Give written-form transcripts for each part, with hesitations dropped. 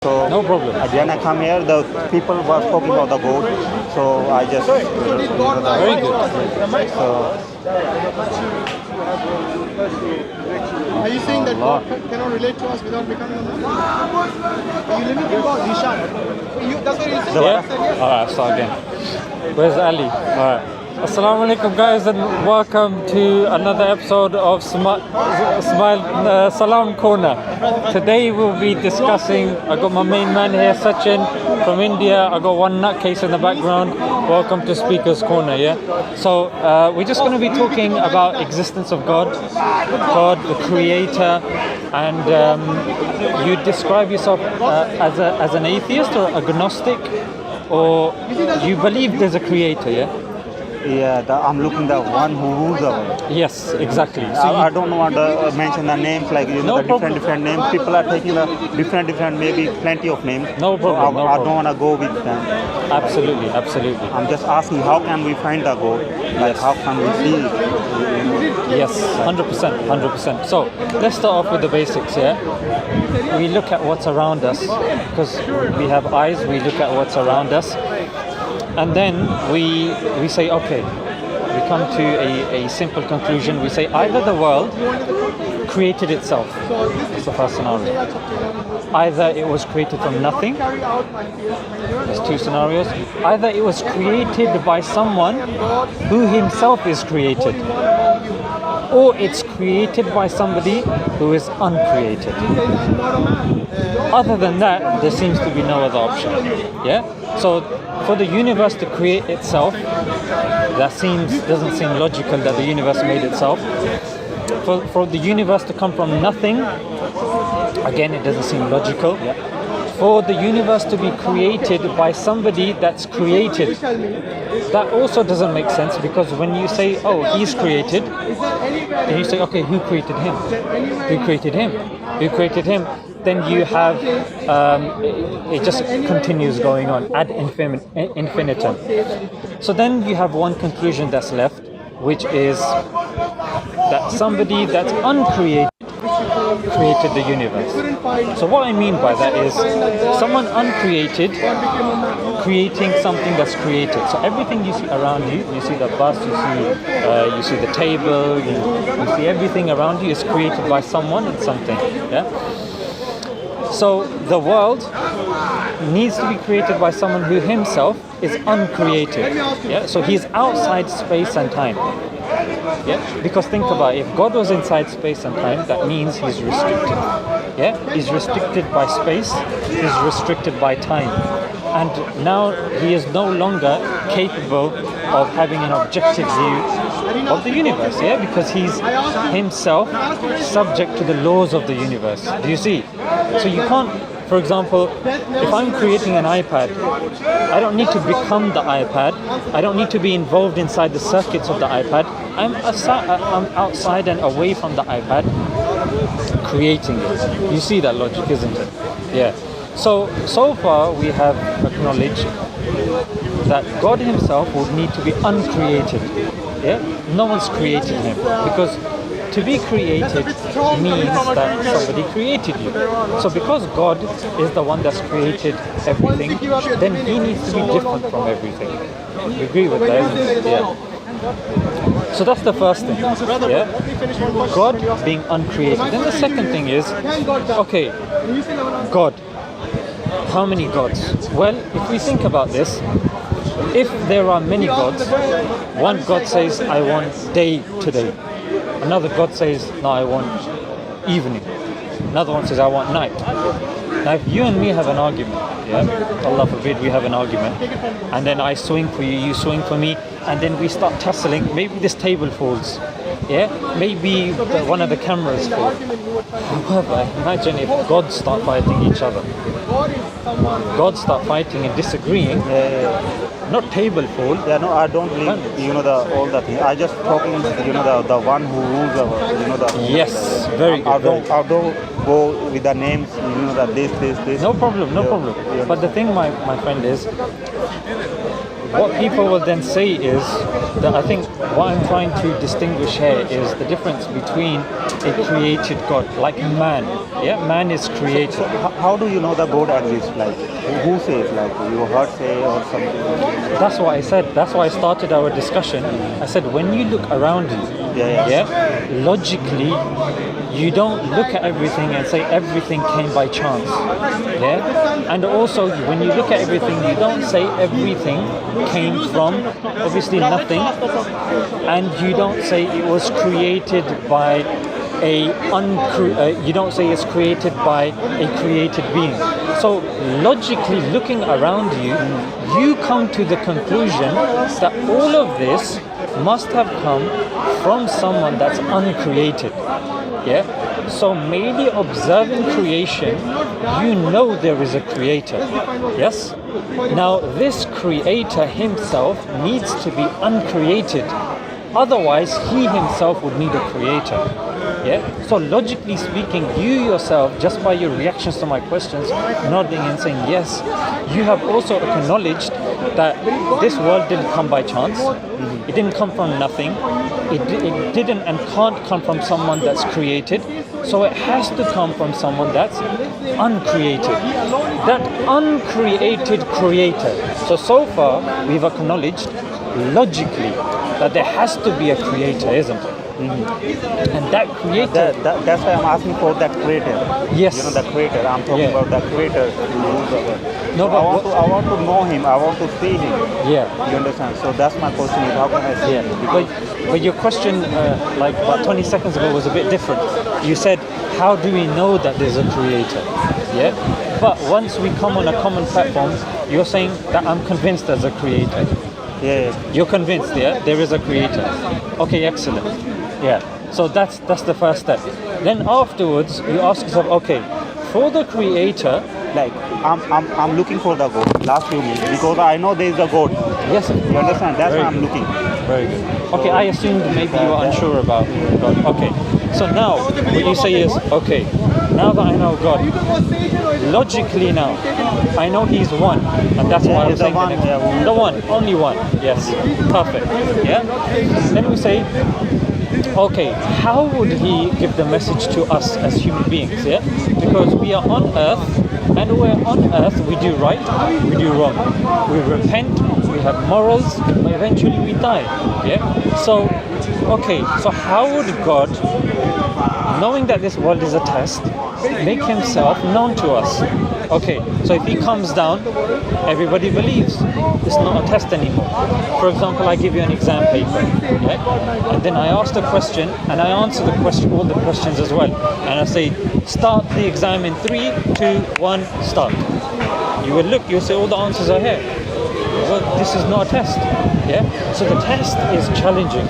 So No problem. When I come here, the people were talking about the God, so I just Very good. So Are you saying that God cannot relate to us without becoming a man? Are you limiting God? That's what you said. Yeah? Alright, start again. Where's Ali? Alright. Assalamu alaikum guys, and welcome to another episode of Smile Salam Corner. Today we'll be discussing, I got my main man here, Sachin from India. I got one nutcase in the background. Welcome to Speaker's Corner, yeah? So we're just going to be talking about existence of God, the creator, and you describe yourself as an atheist or agnostic, or you believe there's a creator, yeah? yeah, I'm looking the one who rules the world. Yes, exactly. So I don't want to mention the names, like No the problem. different names. People are taking the different, maybe plenty of names. No problem, no I problem. don't want to go with them. Absolutely, absolutely. I'm just asking, how can we find the God? Like, how can we see it? Yes, 100%, 100%. So let's start off with the basics, yeah? We look at what's around us, because we have eyes, we look at what's around us. And then we say, okay, we come to a simple conclusion. We say either the world created itself. That's the first scenario. Either it was created from nothing. There's two scenarios. Either it was created by someone who himself is created, or it's created by somebody who is uncreated. Other than that, there seems to be no other option. Yeah? So for the universe to create itself, doesn't seem logical that the universe made itself. For the universe to come from nothing, again, it doesn't seem logical. Yeah. For the universe to be created by somebody that's created, that also doesn't make sense, because when you say, oh, he's created, then you say, okay, who created him? Who created him? Who created him? Then you have, it just continues going on ad infinitum. So then you have one conclusion that's left, which is that somebody that's uncreated created the universe. So what I mean by that is someone uncreated creating something that's created. So everything you see around you, you see the bus, you see the table, you see everything around you is created by someone and something. Yeah. So the world needs to be created by someone who himself is uncreated. Yeah. So he's outside space and time. Yeah, because think about it, if God was inside space and time, that means he's restricted. Yeah, he's restricted by space, he's restricted by time. And now he is no longer capable of having an objective view of the universe, yeah, because he's himself subject to the laws of the universe. Do you see? So you can't, for example, if I'm creating an iPad, I don't need to become the iPad. I don't need to be involved inside the circuits of the iPad. I'm outside and away from the iPad, creating it. You see that logic, isn't it? Yeah. So far we have acknowledged that God himself would need to be uncreated. Yeah? No one's created him, because to be created means that somebody created you. So because God is the one that's created everything, then he needs to be different from everything. You agree with that, isn't it? Yeah. So that's the first thing. Yeah? God being uncreated. Then the second thing is, okay, God. How many gods? Well, if we think about this, if there are many gods, one God says, I want day today. Another God says, no, I want evening. Another one says, I want night. Now, if you and me have an argument, yeah, Allah forbid we have an argument, and then I swing for you, you swing for me, and then we start tussling, maybe this table falls, yeah, maybe one of the cameras falls. However, imagine if gods start fighting each other. Gods start fighting and disagreeing. Not table fall. Yeah, no, I don't believe, all the things. I just talking, the one who rules the world, Yes, very good. I don't go with the names, this. No problem, no problem. Yeah. But the thing, my friend, is what people will then say is that I think what I'm trying to distinguish here is the difference between a created God, like man. Yeah, man is created. How do you know the God exists? Like, who says? Like, you heard say or something? That's what I said. That's why I started our discussion. I said when you look around you, logically, you don't look at everything and say everything came by chance. Yeah, and also when you look at everything, you don't say everything came from obviously nothing, and you don't say it was created by you don't say it's created by a created being. So logically looking around you, you come to the conclusion that all of this must have come from someone that's uncreated. Yeah? So merely observing creation, you know there is a creator. Yes? Now this creator himself needs to be uncreated. Otherwise, he himself would need a creator. Yeah? So logically speaking, you yourself, just by your reactions to my questions, nodding and saying yes, you have also acknowledged that this world didn't come by chance. It didn't come from nothing. It didn't and can't come from someone that's created. So it has to come from someone that's uncreated. That uncreated creator. So far, we've acknowledged logically that there has to be a creator, isn't it? And that creator... That's why I'm asking for that creator. Yes. You know, the creator. I'm talking about the creator. No, but I want to know him. I want to see him. Yeah. You understand? So that's my question. Is how can I see him? But your question, like about 20 seconds ago, was a bit different. You said, how do we know that there's a creator? Yeah. But once we come on a common platform, you're saying that I'm convinced there's a creator. Yeah. You're convinced, yeah? There is a creator. Okay, excellent. Yeah. So that's the first step. Then afterwards, you ask yourself, okay, for the creator, Like, I'm looking for the God last few minutes because I know there is a God. yes, You understand? That's why I'm looking. very good. Okay, I assumed maybe you were unsure about God. Okay, so now what you say is, okay, now that I know God, logically now, I know He's one, and that's why I'm He's the saying one, the one, only one. Yes, perfect. Yeah. Then we say, okay, how would He give the message to us as human beings? Yeah, because we are on earth, and we're on earth, we do right, we do wrong, we repent, we have morals, but eventually we die. Yeah. So, okay, so how would God, knowing that this world is a test, make Himself known to us? Okay, so if He comes down, everybody believes. It's not a test anymore. For example, I give you an exam paper, yeah? And then I ask the question, and I answer the question, all the questions as well. And I say, start the exam in 3, 2, 1, start. You will look, you'll say all the answers are here. Well, this is not a test, yeah? So the test is challenging.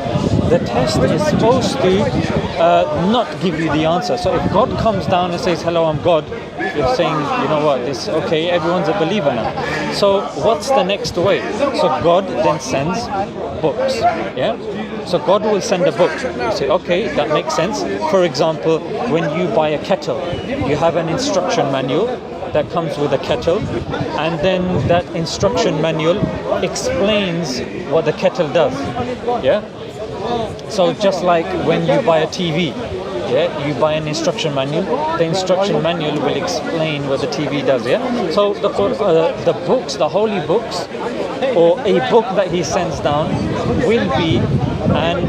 The test is supposed to not give you the answer. So if God comes down and says, hello, I'm God, you're saying, you know what, this, okay, everyone's a believer now. So what's the next way? So God then sends books, yeah? So God will send a book. You say, okay, that makes sense. For example, when you buy a kettle, you have an instruction manual that comes with a kettle, and then that instruction manual explains what the kettle does, yeah? So just like when you buy a TV, yeah, you buy an instruction manual, the instruction manual will explain what the TV does, yeah? So the books, the holy books, or a book that He sends down will be an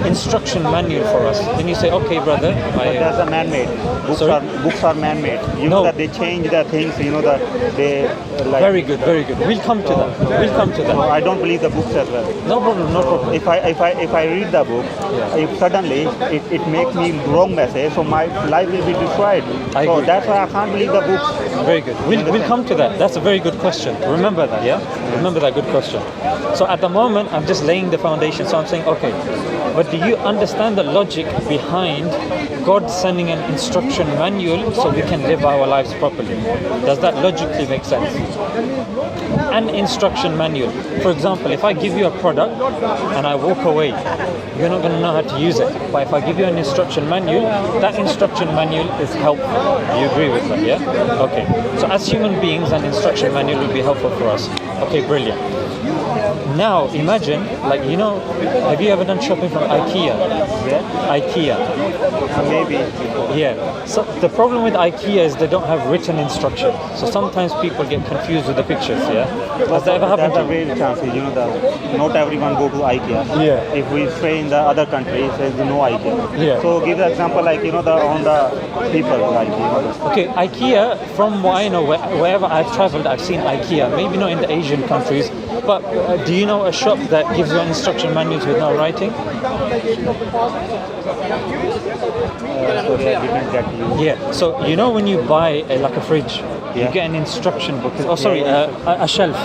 instruction manual for us. Then you say, okay, brother, That's a man-made. Books are man-made. You know that they change the things. You know that they like. Very good, very good. We'll come to that. We'll come to that. So I don't believe the books as well. No problem, no problem. If I read the book, if suddenly it makes me wrong message, so my life will be destroyed. I So agree. that's why I can't believe the books. Very good. We'll come to that. That's a very good question. Remember that, yeah? Remember that good question. So at the moment, I'm just laying the foundation. So I'm saying, okay, but do you understand the logic behind God sending an instruction manual so we can live our lives properly? Does that logically make sense? an instruction manual. For example, if I give you a product and I walk away, you're not going to know how to use it. But if I give you an instruction manual, that instruction manual is helpful. Do you agree with that? Yeah? Okay. So as human beings, an instruction manual will be helpful for us. Okay, brilliant. Now imagine, like, you know, have you ever done shopping from IKEA? Yeah. IKEA. Maybe. Yeah. So the problem with IKEA is they don't have written instructions. So sometimes people get confused with the pictures. Yeah. Has that ever happened to That's a you? very chance. You know that not everyone go to IKEA. Yeah. If we stay in the other countries, there's no IKEA. Yeah. So give the example like on the people like Okay, IKEA, from what I know, wherever I've traveled, I've seen IKEA. Maybe not in the Asian countries, but do you know a shop that gives you instruction manuals with no writing? Sorry, I didn't get you. Yeah. So you know when you buy like a fridge, you Yeah. get an instruction book. Oh, sorry, a shelf.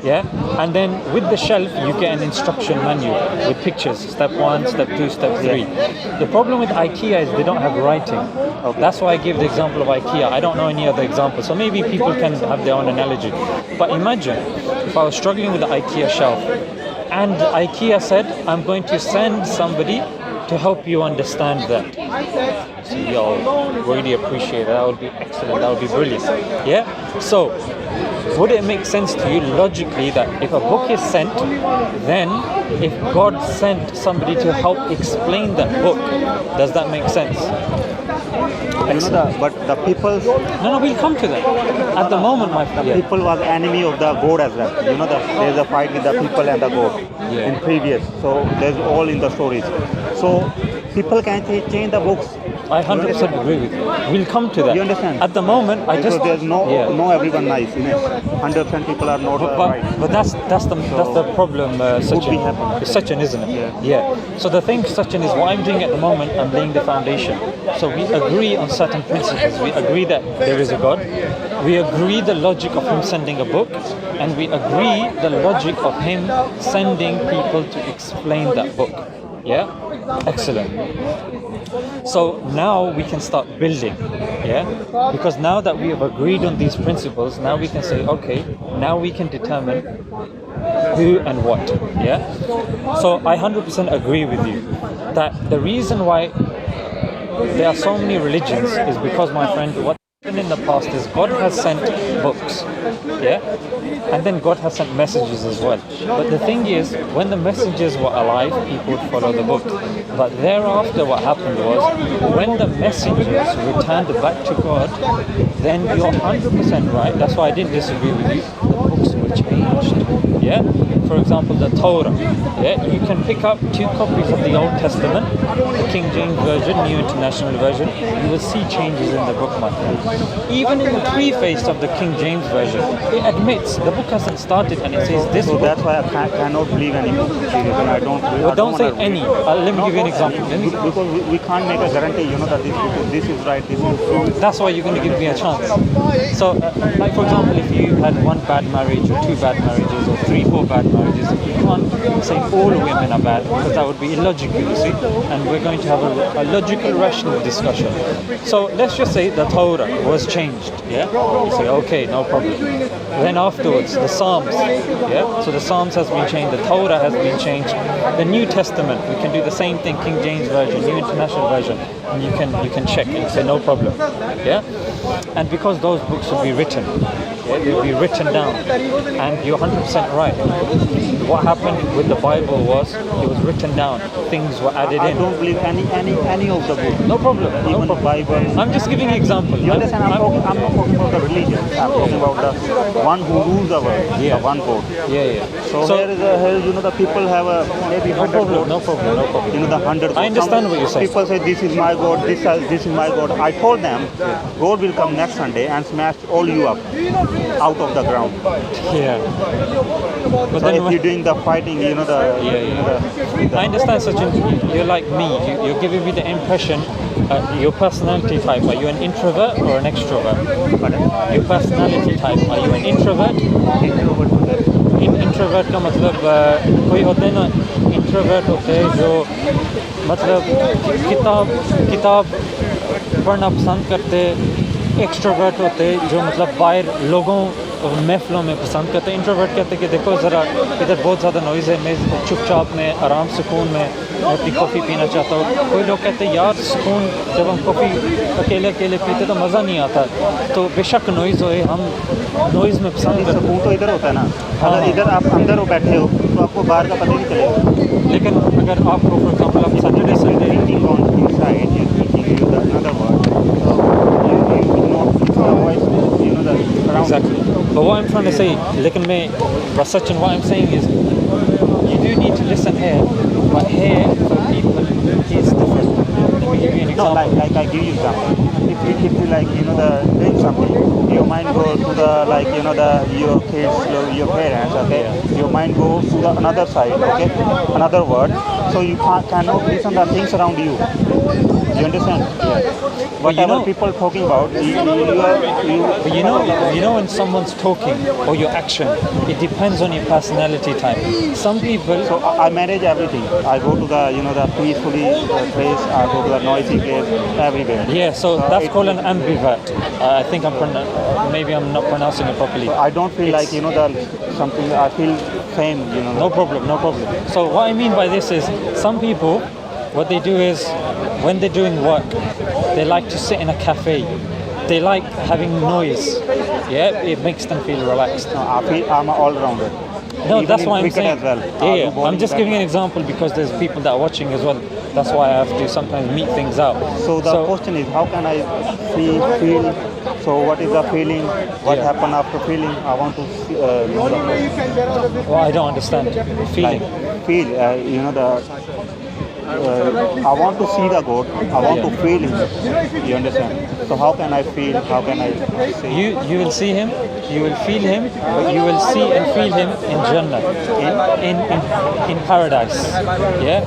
Yeah, and then with the shelf you get an instruction manual with pictures, step 1, step 2, step 3. The problem with IKEA is they don't have writing. That's why I give the example of IKEA. I don't know any other example, so maybe people can have their own analogy. But imagine if I was struggling with the IKEA shelf and IKEA said, I'm going to send somebody to help you understand that. So, yo, really appreciate that. That would be excellent. That would be brilliant. Yeah? So, would it make sense to you logically that if a book is sent, then if God sent somebody to help explain that book, does that make sense? You know but the people. No, we'll come to that. At the moment, my friend. Yeah. People was enemy of the God as well. You know there's a fight with the people and the God in previous. So there's all in the stories. So people can change the books. I 100% agree with you. We'll come to that. You understand? At the moment, I because just there's no everyone nice. You know, 100% people are not right. But that's the problem, Sachin. happen. It's Sachin, isn't it? Yeah. So the thing, Sachin, is what I'm doing at the moment. I'm laying the foundation. So we agree on certain principles. We agree that there is a God. We agree the logic of him sending a book, and we agree the logic of him sending people to explain that book. Yeah? Excellent. So now we can start building, yeah? Because now that we have agreed on these principles, now we can say, okay, now we can determine who and what, yeah? So I 100% agree with you that the reason why there are so many religions is because, my friend, what happened in the past is God has sent books, yeah? And then God has sent messages as well. But the thing is, when the messengers were alive, people would follow the book. But thereafter what happened was, when the messengers returned back to God, then you're 100% right. That's why I didn't disagree with you. The books were changed. Yeah? For example, the Torah. Yeah? You can pick up 2 copies of the Old Testament, the King James Version, New International Version. You will see changes in the book, my friend. Even in the preface of the King James Version, it admits the book hasn't started and it says this So book. that's why I cannot believe any book. Seriously, I don't. Well, don't say any. Let me give you an example. Because we can't make a guarantee. You know that this is right, this is wrong. That's why you're going to give me a chance. So, like for example, if you had 1 bad marriage or 2 bad marriages or 3, 4 bad marriages, you can't say all women are bad because that would be illogical, you see. And we're going to have a logical, rational discussion. So let's just say the Torah was changed. Yeah. You say okay, no problem. Then afterwards, the Psalms. Yeah. So the Psalms has been changed. The Torah has been changed. The New Testament, we can do the same thing. King James Version, New International Version. And you can check and say no problem. Yeah. And because those books will be written, yeah, they'll be written down, and you're 100% right. What happened with the Bible was it was written down. Things were added I in. don't believe any of the books. No problem. No Even problem. Bible. I'm just giving you an example. You understand? I'm not talking about the religion. I'm talking about the one who rules the world. Yeah. The one God. Yeah. So here, you know, the people have maybe 100 gods. No problem. You know, the 100 gods. I understand what you're saying. People say this is my God, this is my God. I told them, God will come next Sunday and smash all you up out of the ground. Yeah. But So then if you're doing the fighting, you know the. Yeah. You know, the I understand, Sachin. You're like me. You're giving me the impression. Your personality type. Are you an introvert or an extrovert? Your personality type. Are you an introvert? Introvert का मतलब कोई होते हैं ना, introvert होते हैं जो मतलब किताब पढ़ना पसंद करते, एक्सट्रोवर्ट होते हैं जो मतलब बाहर लोगों महफिलों में पसंद करते हैं। इंट्रोवर्ट कहते हैं कि देखो ज़रा इधर बहुत ज़्यादा नॉइज़ है, मैं चुपचाप में आराम सुकून में अपनी कॉफ़ी पीना चाहता हूँ। कोई लोग कहते हैं यार सुकून, जब हम कॉफ़ी अकेले अकेले पीते तो मज़ा नहीं आता। तो बेशक नॉइज़ होए, हम नॉइज़ में पसंद करते सुकून तो इधर होता है ना, अगर इधर आप अंदर हो बैठे हो तो आपको बाहर का पता ही नहीं चलेगा। लेकिन अगर आपको फॉर एग्जाम्पल आप Saturday Sunday Thinking on inside, you're thinking you the another word. So you know the voice, you know the around. Exactly. But what I'm trying to say, लेकिन मैं but Sachin, what I'm saying is you do need to listen here, but here for people is different. Let me give you an No, example. like I give you example. If you like, you know, the doing something, your mind go to the like, you know, the your kids, your parents, okay. Your mind go to the another side, okay, another word. So you cannot listen the things around you. You understand? Whatever people talking about, But you know when someone's talking or your action, it depends on your personality type. Some people. So I manage everything. I go to the, you know, the peacefully place. I go to the noisy place, everywhere. Yeah, so that's called an ambivert. I think maybe I'm not pronouncing it properly. I don't feel like, you know, the something. I feel same, you know. No problem, no problem. So what I mean by this is, some people, what they do is, when they're doing work, they like to sit in a cafe. They like having noise. Yeah, it makes them feel relaxed. No, I feel I'm an all-rounder. No, Even that's in what I'm cricket saying. as well. Yeah, I'm just giving an example because there's people that are watching as well. That's why I have to sometimes meet things out. So the question is, how can I feel? So what is the feeling? What happened after feeling? I want to see, know the Well, I don't understand. Feeling. like, feel. You know the. I want to see the God. I want to feel Him. You understand? So how can I feel? How can I say? You will see him, you will feel him, but you will see and feel him in Jannah, in paradise. Yeah.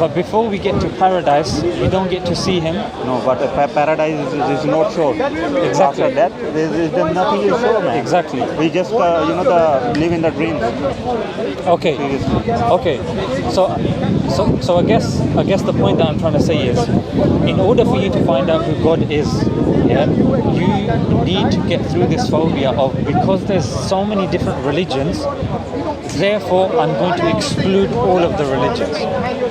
But before we get to paradise, we don't get to see him. No, but paradise is not sure. Exactly. After that, there's nothing is sure, man. Exactly. We just you know live in the dreams. Okay. Seriously. Okay. So I guess the point that I'm trying to say is, in order for you to find out who God is, yeah, you need to get through this phobia of, because there's so many different religions, therefore I'm going to exclude all of the religions.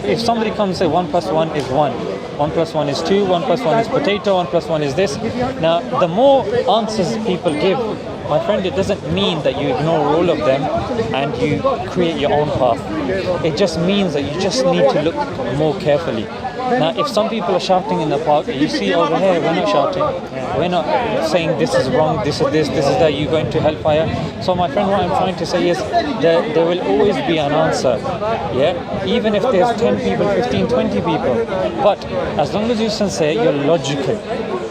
If somebody comes and say 1 + 1 is 1, 1 + 1 is 2, 1 + 1 is potato, 1 + 1 is this. Now, the more answers people give, my friend, it doesn't mean that you ignore all of them and you create your own path. It just means that you just need to look more carefully. Now, if some people are shouting in the park, you see over here, we're not shouting. We're not saying this is wrong, this is this, this is that, you're going to hellfire. So my friend, what I'm trying to say is that there will always be an answer. Yeah? Even if there's 10 people, 15, 20 people. But as long as you're sincere, you're logical.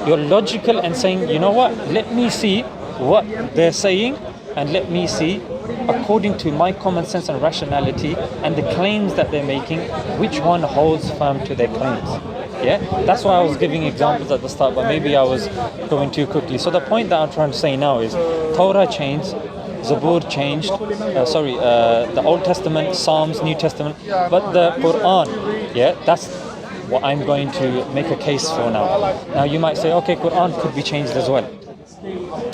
You're logical and saying, you know what, let me see what they're saying, and let me see, according to my common sense and rationality and the claims that they're making, which one holds firm to their claims. Yeah, that's why I was giving examples at the start, but maybe I was going too quickly. So the point that I'm trying to say now is, Torah changed, Zabur changed, the Old Testament, Psalms, New Testament, but the Quran, yeah, that's what I'm going to make a case for now. Now you might say, okay, Quran could be changed as well.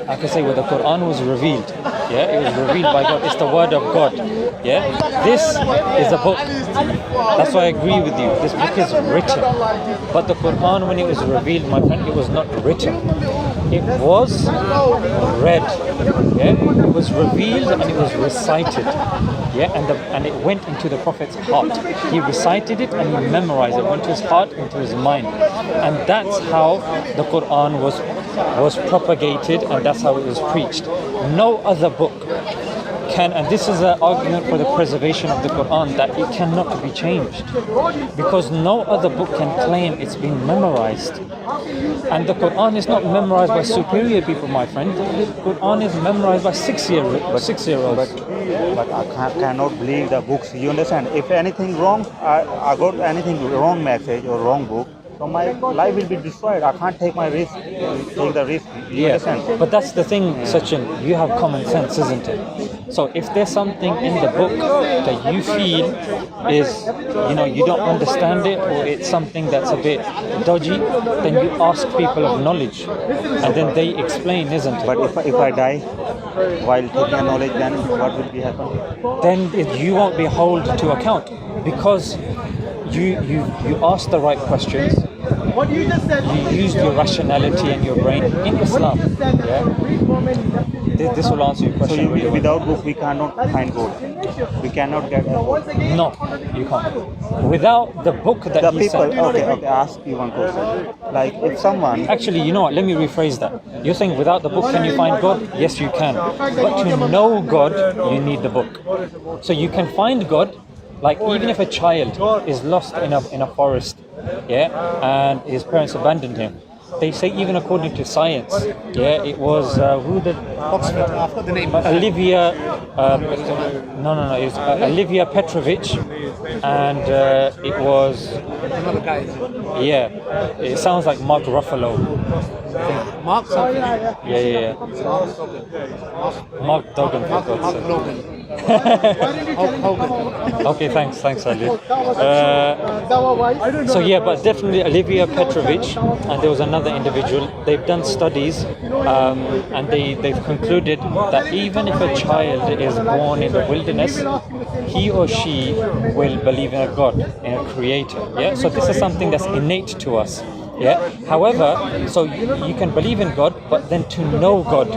I can say, well, the Quran was revealed. Yeah, it was revealed by God. It's the word of God. Yeah, this is a book. That's why I agree with you. This book is written. But the Quran, when it was revealed, my friend, it was not written. It was read. Yeah, it was revealed and it was recited. Yeah, and it went into the Prophet's heart. He recited it and he memorized it. It went to his heart, into his mind, and that's how the Quran was propagated, and that's how it was preached. No other book can, and this is an argument for the preservation of the Quran, that it cannot be changed, because no other book can claim it's been memorized. And the Quran is not memorized by superior people, my friend. The Quran is memorized by six-year-olds. But I cannot believe the books. You understand? If anything wrong, I got anything wrong message or wrong book, so my life will be destroyed. I can't take my risk. Take the risk. You understand? But that's the thing, Sachin. You have common sense, isn't it? So if there's something in the book that you feel is, you don't understand it, or it's something that's a bit dodgy, then you ask people of knowledge, and then they explain, isn't it? But if I die, while taking a knowledge, then what will be happen? Then you won't be held to account because you asked the right questions. What you just said. You used your rationality and your brain in Islam. Yeah? This will answer your So question really well. without book, we cannot find God. We cannot get a book. No, you can't. Without the book that The he people, sent. okay, ask you one question. Like if someone, Actually, you know what? Let me rephrase that. You're saying without the book, can you find God? Yes, you can. But to know God, you need the book. So you can find God, like even if a child is lost in a forest, yeah, and his parents abandoned him. They say even according to science, yeah, it was who the Oxford. I've got the name. Olivia, no, it was Olivia Petrovich, and it was, Another guy. yeah, it sounds like Mark Ruffalo. Mark something. Yeah. Mark Duggan, for God's Mark sake. Logan. Hogan. Okay, thanks, Ali. Dawah. So yeah, but definitely Olivia Petrovich, and there was another individual. They've done studies, and they've concluded that even if a child is born in the wilderness, he or she will believe in a God, in a creator. Yeah. So this is something that's innate to us. Yeah. However, so you can believe in God, but then to know God,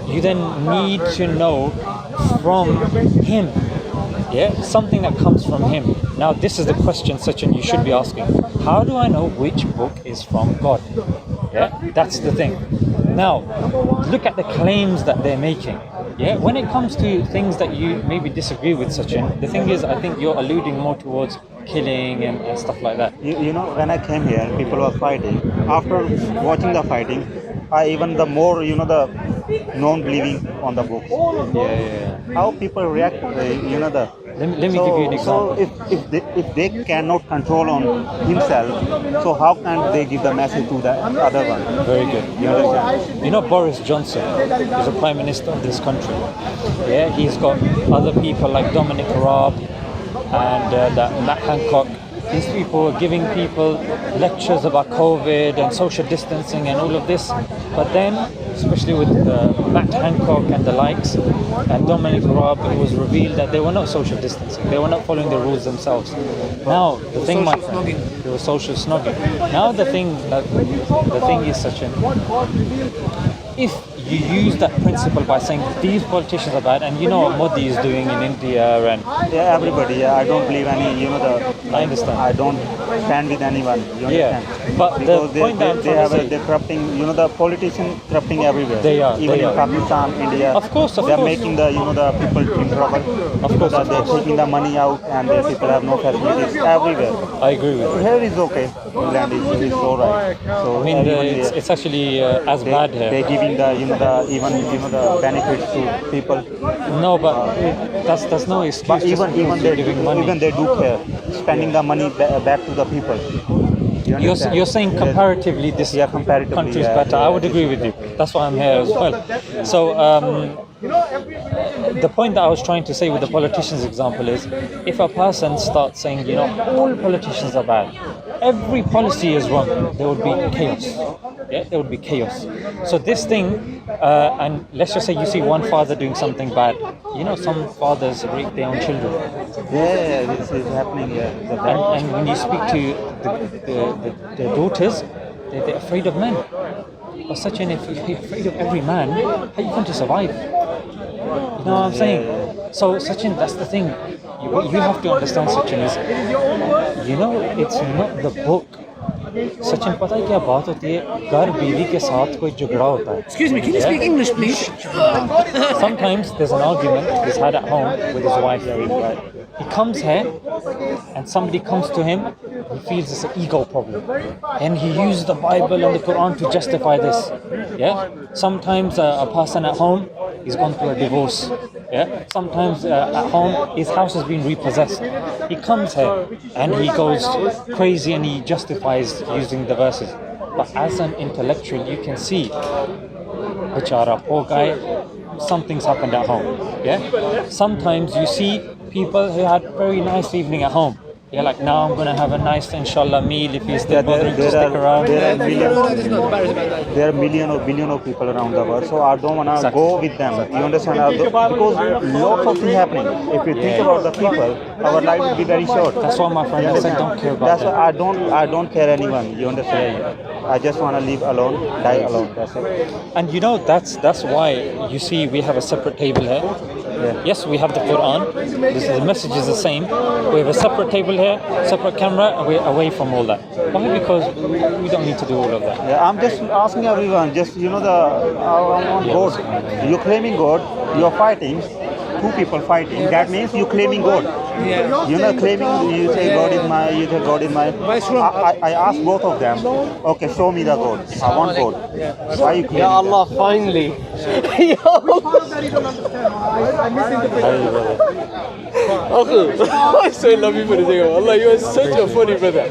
you then need to know from Him. Yeah, something that comes from Him. Now, this is the question, Sachin, you should be asking. How do I know which book is from God? Yeah, that's the thing. Now, look at the claims that they're making. Yeah, when it comes to things that you maybe disagree with, Sachin, the thing is, I think you're alluding more towards killing and stuff like that. you know, when I came here, people were fighting. After watching the fighting, I even the more, the non-believing on the books. Yeah. How people react, the. Let me give you an example. So if they cannot control on himself, so how can they give the message to the other one? Very good. You understand? You know Boris Johnson is a prime minister of this country. Yeah, he's got other people like Dominic Raab and that Matt Hancock. These people are giving people lectures about COVID and social distancing and all of this. But then, especially with Matt Hancock and the likes and Dominic Raab, it was revealed that they were not social distancing. They were not following the rules themselves. Now, the thing, my friend, they were social snogging. Now, the thing is, Sachin, if you use that principle by saying these politicians are bad, and you know what Modi is doing in India, and Yeah, everybody. Yeah, I don't believe any. I understand. I don't stand with anyone. You understand? Yeah, but Because the point that I'm they trying have to say, they're corrupting. The politicians corrupting everywhere. They are, Even they in are. Pakistan, India. Of course, they're course. making the people in trouble. Of course, That they're taking the money out, and the people have no facilities everywhere. I agree with you. Here is okay. England is all right. So I mean, everyone it's actually as bad here. they're giving the benefits to people. No, but that's no excuse. But just even because you're giving money. they do care, spending the money back to the people. You understand? You're saying comparatively this comparatively, country is yeah, better. yeah, I would agree with you. That's why I'm here as well. So the point that I was trying to say with the politicians example is, if a person starts saying, all politicians are bad, every policy is wrong, there would be chaos. Yeah, there would be chaos. So this thing, and let's just say you see one father doing something bad. Some fathers rape their own children. Yeah, this is happening here. And when you speak to the daughters, they're afraid of men. But Sachin, if you're afraid of every man, how are you going to survive? You know what I'm saying? So Sachin, that's the thing. What you have to understand, Sachin, is, it's not the book. Sachin पता है क्या बात होती है घर बीवी के साथ कोई झगड़ा होता है Excuse me, can you speak English, please? Sometimes there's an argument he's had at home with his wife. He comes here and somebody comes to him, he feels it's an ego problem, and he uses the Bible and the Quran to justify this. Yeah. Sometimes a person at home, he's gone through a divorce. Yeah. Sometimes at home his house has been repossessed. He comes here and he goes crazy and he justifies using the verses. But as an intellectual, you can see, Bichara, poor guy, something's happened at home. Yeah. Sometimes you see people who had a very nice evening at home, Yeah, like now I'm gonna have a nice inshallah meal if he's still bothering to stick around. There are million or billion of people around the world, so I don't wanna go with them. You understand? Because lots of things happening. If you think about the people, our life will be very short. That's why my friend said don't care about That's that. why I don't care anyone. You understand? I just wanna live alone, die alone. That's it. And you know that's why you see we have a separate table here. Yes, we have the Quran. The message is the same. We have a separate table here, separate camera, and we're away from all that. Why? Because we don't need to do all of that. Yeah, I'm just asking everyone. Just God. You're claiming God. You're fighting. Two people fighting. That means you're claiming God. You're not claiming. You say God is my. You say God is my. I asked both of them. Okay, show me the God. I want God. Why you claiming? Ya Allah, finally. Ya Allah. I so love you for the thing. Allah, you are such a funny brother.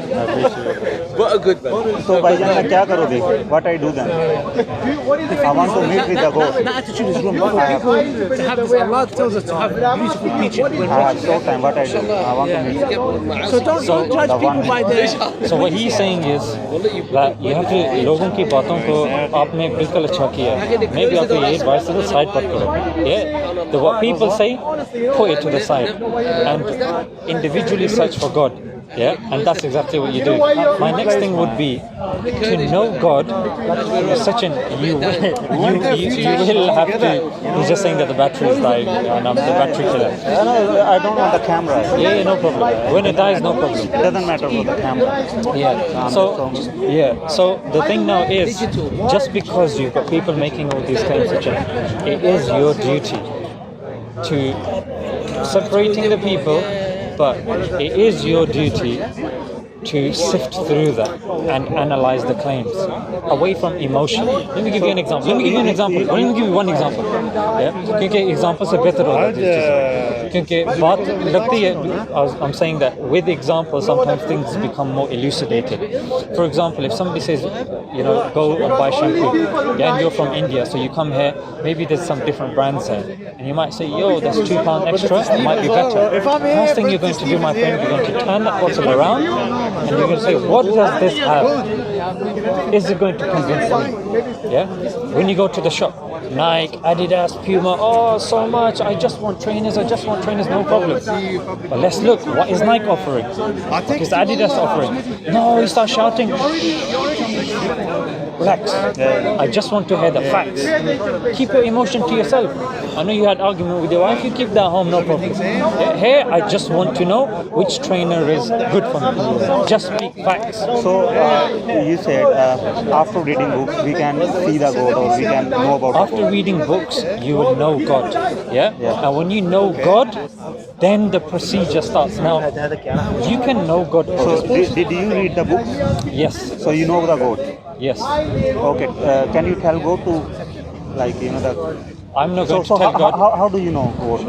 What a good man. So भाईजान मैं क्या करोगे? What I do then? I want to meet with the God. That attitude is wrong. For people to have this, Allah tells us to have beautiful teaching. When I have no time. What I do? I want to meet. So don't judge people by their. So what he's saying is that you have to लोगों की बातों को आपने बिल्कुल अच्छा किया. Maybe आपको ये advice to the side पर करो. Yeah, what people say, put it to the side and individually search for God. Yeah, and that's exactly what you do. My next thing would be to know God. Such an you will have to. He's just saying that the battery is dying and I'm the battery killer. No, I don't want the camera. Yeah, no problem. When it dies, no problem. It doesn't matter for the camera. Yeah. So the thing now is, just because you've got people making all these claims, it is your duty to separating the people. But it is your duty to sift through that and analyze the claims away from emotion. Let me give you an example. Let me give you one example. Yeah? क्योंकि example से बेहतर होता है चीज़. क्योंकि बात लगती है. I'm saying that with examples sometimes things become more elucidated. For example, if somebody says, go and buy shampoo, yeah, and you're from India, so you come here, maybe there's some different brands here, and you might say, yo, that's £2 extra, it might be better. First thing you're going to do, my friend, you're going to turn that bottle around, and you're going to say, what does this have? Is it going to convince me? Yeah? When you go to the shop, Nike, Adidas, Puma, oh, so much, I just want trainers, no problem. But let's look, what is Nike offering? What is Adidas offering? No, you start shouting. Relax. I just want to hear the facts. Keep your emotion to yourself. I know you had argument with your wife, you keep that home, no problem. Here, I just want to know which trainer is good for me. Just speak facts. So you said after reading books we can see the God or we can know about After reading books, you will know God. Yeah? And when you know God, then the procedure starts. Now, you can know God. So did you read the books? Yes. So you know the God? Yes. Okay. Can you tell God to, the... I'm not going So to tell God. how do you know God?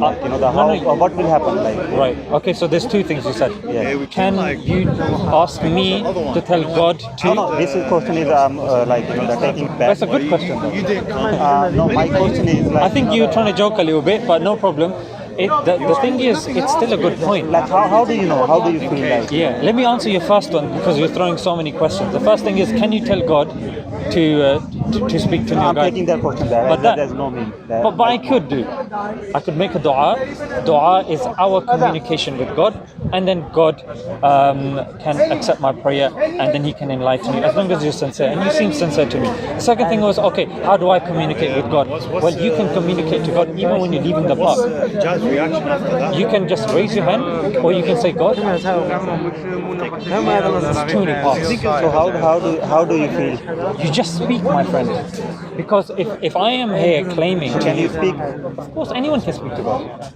What will happen? Right. Okay. So there's two things you said. Yeah. Can you ask me to tell God to? No. This question is taking back. That's a good question. Though. No, my question is I think you're trying to joke a little bit, but no problem. The thing is, it's still a good point. How do you know? How do you feel like? Yeah. Let me answer your first one because you're throwing so many questions. The first thing is, can you tell God to speak to me? I'm taking that question there. But there's no meaning. But I could do. I could make a dua. Dua is our communication with God, and then God can accept my prayer, and then He can enlighten you as long as you're sincere. And you seem sincere to me. The second thing was, okay, how do I communicate with God? Well, you can communicate to God even when you're leaving the park. You can just raise your hand, or you can say, God, it's too many parks. So how do you feel? You just speak, my friend. Because if I am here claiming, Can you speak? of course anyone can speak to God.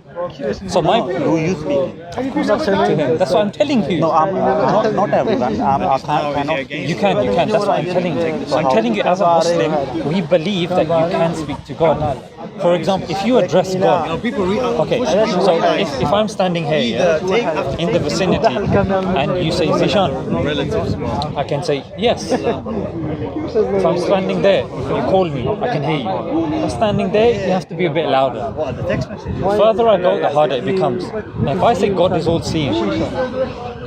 So Do you speak? of course I speak to Him. That's what I'm telling you. No, I'm not everyone. I cannot speak. You can. That's what I'm telling you. So I'm telling you, as a Muslim, we believe that you can speak to God. For example, if you address God, okay, so if I'm standing here, in the vicinity, and you say Zishan, I can say yes. If I'm standing there, you call me, I can hear you. If I'm standing there, you have to be a bit louder. The further I go, the harder it becomes. Now, if I say God is all seeing,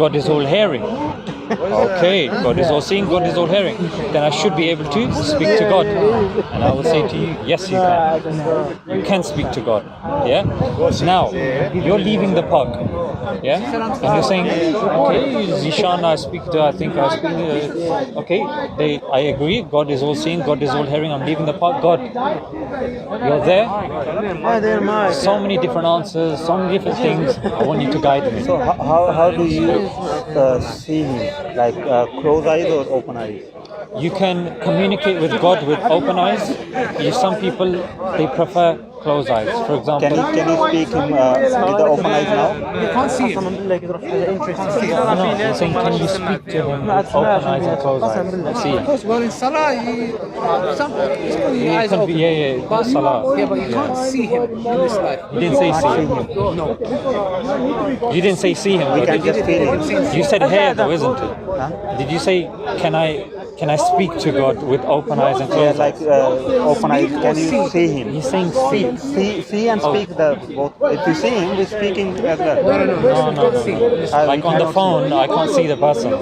God is all hearing. Okay, God is all seeing, God is all hearing. Then I should be able to speak to God. And I will say to you, yes, you can. You can speak to God. Yeah? Now, you're leaving the park. Yeah? And you're saying, okay, Zishan, I think I speak. Okay, I agree. God is all seeing, God is all hearing. I'm leaving the park. God, you're there. So many different answers, so many different things. I want you to guide me. So how do you see him? Like closed eyes or open eyes? You can communicate with God with open eyes. Some people, they prefer closed eyes. For example, Can you speak him with the open eyes now? You can't see him. no, I'm saying, can you speak to him with open eyes and closed eyes? See. Of course, well in Salah, it's only You eyes can open. be, yeah, But, Salah. yeah, but you can't see him in this life. You didn't say see him. No. You didn't say see him. We though, can did you? just feel him. You said hair though, isn't it? Did you say, can I speak to God with open eyes and Yeah, closed like eyes? open eyes. Can you see him? He's saying see. See and speak the both. If you see him, we're speaking as well. No. Like on the phone, I can't see the person.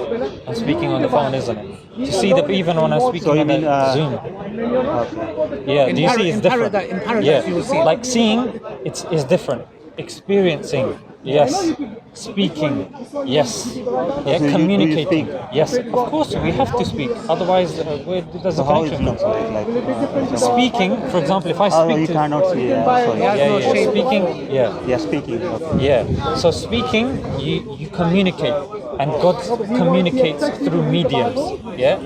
I'm speaking on the phone, isn't it? You see even when I'm speaking So you on mean, the Zoom. Okay. Yeah, do you see it's different? In paradise, Yeah, you will see. like seeing, it's different. Experiencing, yes. Speaking, yes. Yeah, do you communicating, speak? yes. Of course, we have to speak. Otherwise, where does the So how is connection it come? like? Speaking, for example, if I Oh, speak you to cannot see. Sorry. yeah, speaking, Yeah, speaking. Okay. yeah. So speaking, you communicate, and God communicates through mediums. Yeah,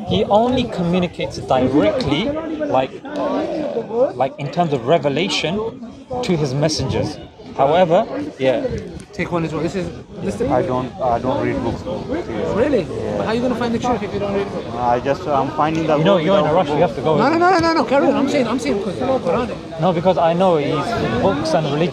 He only communicates directly, like in terms of revelation, to His messengers. However, yeah, Take one as well. This is I don't read books. really. But how are you gonna find the truth if you don't read it? I'm finding the. you know, you're in a rush. You have to go. No. Carry on. I'm saying because Quran. No, because I know His books and religion.